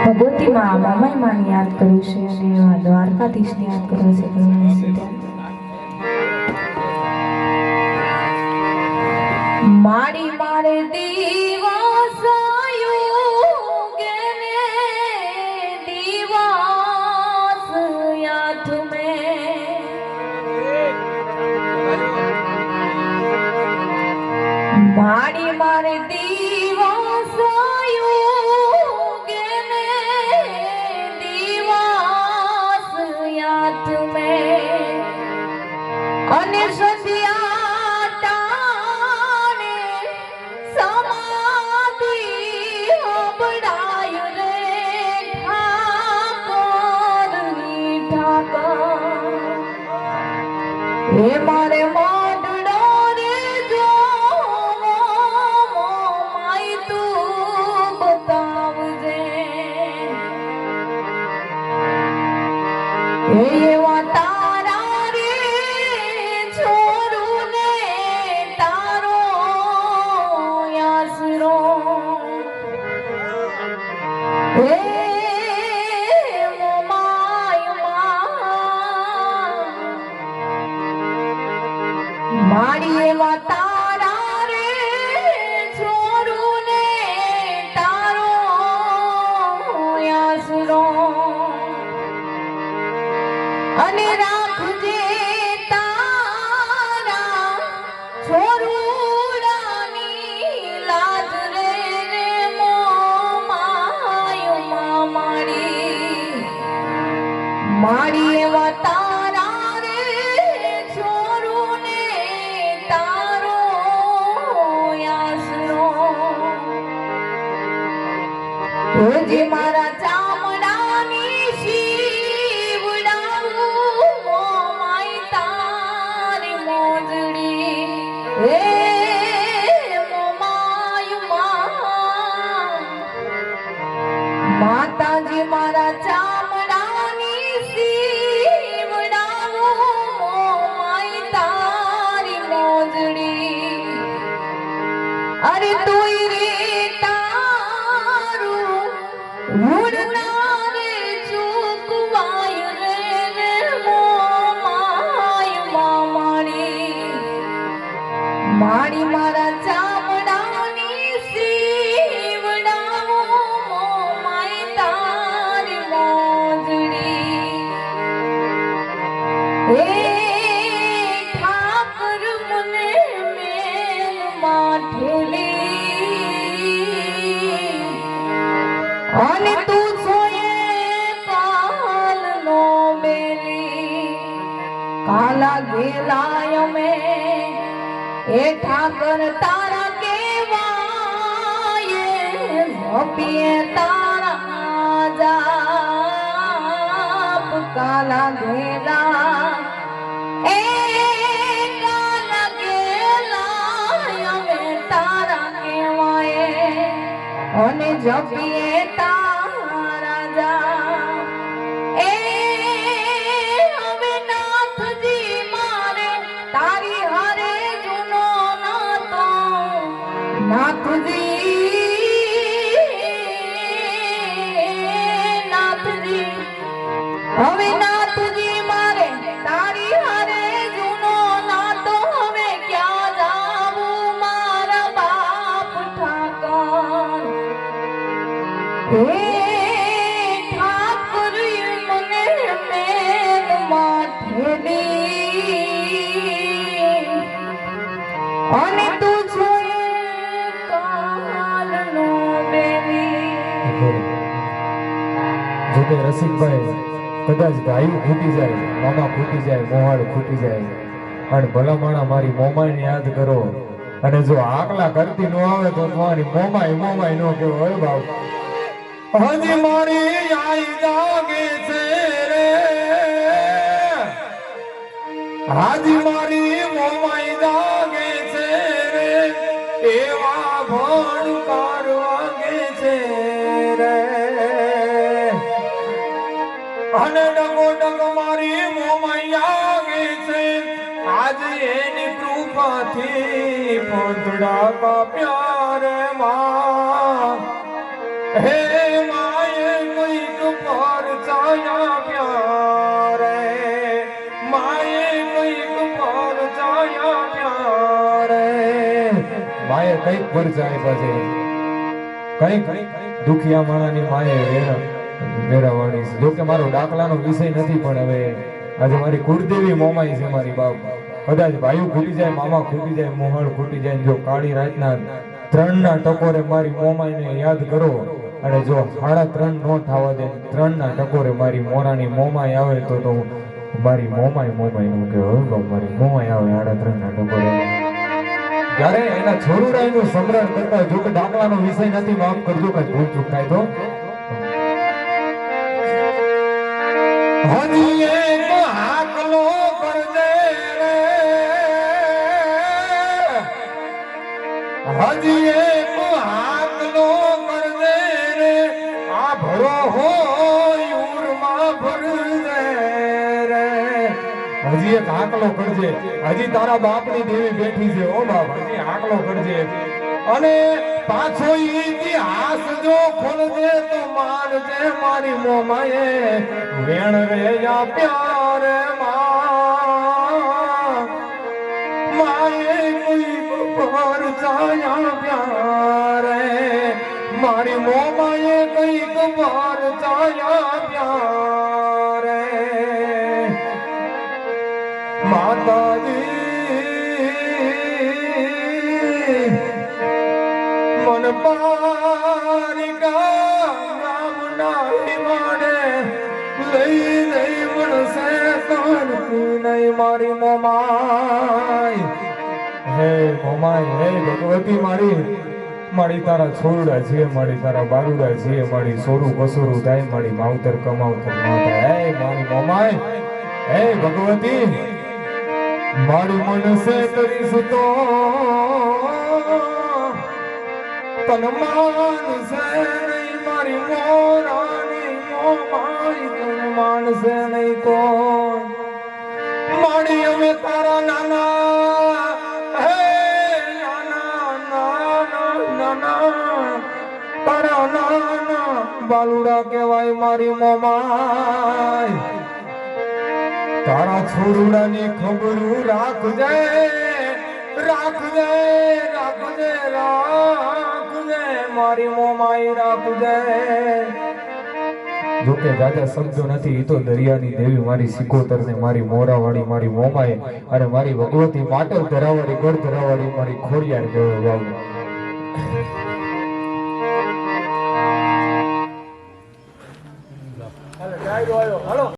ભગવતી માં મમાઈ માને યાદ કરું છે અને એવા દ્વારકાધીશને યાદ કરવું છે મારી મારે દીવાસાયું ગેને દીવાસ યાદ મેં મારી મારે દીવાસાયું ગેને દીવાસ યાદ મેં અને સદિયા એ મારે મોઢડો રે જો માઈ તું બતાવજે એવા તારા રે છોરું ને તારો આસરો મારી એવા તારા રે છોરું ને તારો આસરો અને રાખજે તારા છોરુડાની લાજ રે મોમાયું મારી એવા તારા રે છોરું ને તારો આસરો ઓજી મારા ચામડાની શીવડાવું મોમાઈ તારી મોજડી એ મોમાયું માતાજી મારા ચામડાની શીવડાવું મોમાઈ તારી મોજડી અરે તુઈ રે તારું ઉડના રે ચૂકવાય રે મોમાય મારી મારા ચામડાની શીવડાવું મોમાય તારી મોજડી એ ઠાકર મને મેલ માઠેલી અને તું સોયે કાલ નો બેલી કાલા ગેલાય મે એ ઠાકર તારા કેવાય મોપીએ તારા જાપ કાલા ગેલા એ કાલા ગેલાય મે તારા કેવાય અને જપીએ તારા જાપ એ હવે નાથજી મારે તારી હારે જૂનો નાતો નાથજી હવે નાથજી મારે તારી હારે જૂનો નાતો હવે ક્યાં જાવું મારા બાપ ઠાકર હે ઠાકર મને મેલ માઠેલી અને તું જોઈએ કાલનો બેલી જોકે રસિકભાઈ કદાચ ગાયું ખૂટી જાય મામા ખૂટી જાય મોહાળ ખૂટી જાય અને ભલામણા મારી મોમાઈને યાદ કરો અને જો આકલા કરતી નો આવે તો તમારી મોમાઈ નો કેવો હોય બાપ હજી મારી આઈ જાગે છે રે હાજી મારી મોમાઈ જાગે છે રે એવા ભણકાર વાગે છે રે અને ડગો ડગ મારી મોમાઈ આગે છે આજ એની કૃપાથી પોતડા કા પ્યાર માં હે માય માએ કઈક પરચા આપ્યા છે, કઈક દુખિયા માણાની માએ વેરાવાણી છે. જો કે મારો દાખલાનો વિષય નથી, પણ હવે આજે મારી કુળદેવી મોમાઈ છે મારી બાપ. કદાચ ભાઈઓ ખૂટી જાય, મામા ખૂટી જાય, મોહળ ખૂટી જાય, જો કાળી રાતના 3ના ટકોરે મારી મોમાઈને યાદ કરો, અને જો 3:30 નો થવા દે, 3ના ટકોરે મારી મોરાની મોમાઈ આવે તો મારી મોમાઈ નું કહેવાય. મારી મોમાઈ આવે 3:30 ટકોરે, ત્યારે એના છોરુડાઈનું સમરણ કરતા. જો કે દાખલાનો વિષય નથી, માફ કરજો કઈ ભૂલ ચૂક થાય તો. હજી એક હાકલો કરજે રે, હજી એક હાકલો કરજે રે, આ ભરો હોય ઉરમાં ભરજે રે. હજી એક હાકલો કરજે, હજી તારા બાપની દેવી બેઠી છે. ઓ બાપ, હજી હાકલો કરજે. અને પાછો ઇતિહાસ જો ખોલજે તો માનજે મારી મોમાએ વેણ રે યા પ્યાર માએ કોઈ પર ચાયા પ્યારે, મારી મોમાએ કઈક પર ચાયા પ્યારે. માતાજી મન પારિકા નામ નાહી માને લઈ લઈ મનસે તન નહીં મારી મોમાઈ. હે મોમાઈ, હે ભગવતી મારી, મારી તારા છોરડા છે, મારી તારા બારુડા છે, મારી સોરું કસોરું થાય, મારી માવતર કમાવતર ન થાય. હે મારી મોમાઈ, હે ભગવતી, મારી મનસે કરીશ તો તન માનસે નહીં મારી મોરાની મોમાઈ, તન માનસે નહીં તો મારી અમે તારા નાના, હે નાના તારા નાના બાલુડા કહેવાય મારી મોમાઈ. તારા છોરુડાની ખબર રાખજે, રાખજે, રાખજે, રાખજે મારી મોમાઈ રાખજે. જોકે દાદા શબ્દો નથી, ઈ તો દરિયાની દેવી મારી સિકોતર ને મારી મોરાવાળી મારી મોમાઈ, અને મારી ભગવતી માટલ ધરાવાળી ગઢ ધરાવાળી મારી ખોડિયાર કહેવાય બાબુ.